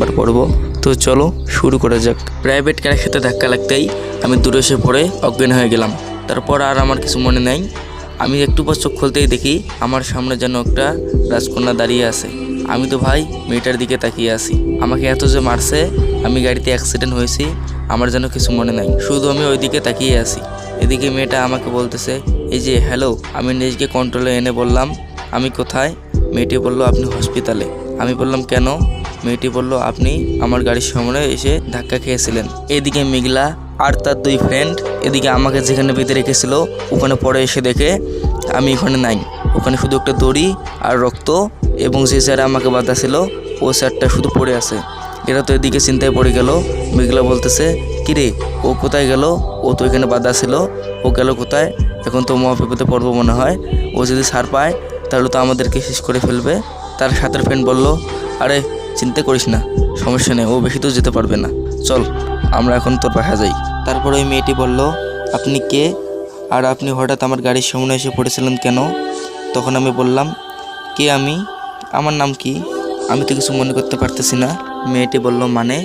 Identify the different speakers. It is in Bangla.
Speaker 1: নাম্বার পড়ব। তো চলো শুরু করা যাক। প্রাইভেট কারের সাথে ধাক্কা লাগতেই আমি দূরে এসে পড়ে অজ্ঞান হয়ে গেলাম। তারপর আর আমার কিছু মনে নেই। আমি একটু পর চোখ খুলতেই দেখি আমার সামনে যেন একটা রাজকন্যা দাঁড়িয়ে আছে। আমি তো ভাই মেয়েটার দিকে তাকিয়ে আছি। আমাকে এত যে মারছে, আমি গাড়িতে অ্যাক্সিডেন্ট হয়েছি, আমার যেন কিছু মনে নাই, শুধু আমি ওই দিকে তাকিয়ে আছি। এদিকে মেয়েটা আমাকে বলতেছে, এই যে হ্যালো। আমি নিজেকে কন্ট্রোলে এনে বললাম, আমি কোথায়? মেয়েটি বলল, আপনি হসপিটালে। আমি বললাম, কেন? মেয়েটি বলল, আপনি আমার গাড়ির সামনে এসে ধাক্কা খেয়েছিলেন। এদিকে মেঘলা আর তার 2 ফ্রেন্ড এদিকে আমাকে যেখানে বেঁধে রেখেছিল ওখানে পরে এসে দেখে আমি ওখানে নাই। ওখানে শুধু একটা দড়ি আর রক্ত, এবং যে স্যার আমাকে বাধা ছিল ও স্যারটা শুধু পড়ে আছে। এরা তো এদিকে চিন্তায় পড়ে গেল। মেঘলা বলতেছে, কিরে ও কোথায় গেল? ও তো এখানে বাধা ছিল, ও গেল কোথায়? এখন তো মহাবিপদে পড়বো মনে হয়। ও যদি ছাড় পায় তাহলে তো আমাদেরকে শেষ করে ফেলবে। তার সাথের ফ্রেন্ড বলল, আরে চিন্তা করিস না, সমস্যা নেই, ও বেশি তো যেতে পারবে না, চল আমরা এখন তোর বাসা যাই। তারপর ওই মেয়েটি বলল, আপনি কে? আর আপনি হঠাৎ আমার গাড়ির সামনে এসে পড়েছিলেন কেন? তখন আমি বললাম, কে আমি? আমার নাম কি? আমি তো কিছু মনে করতে পারতেছি না। মেয়েটি বলল, মানে?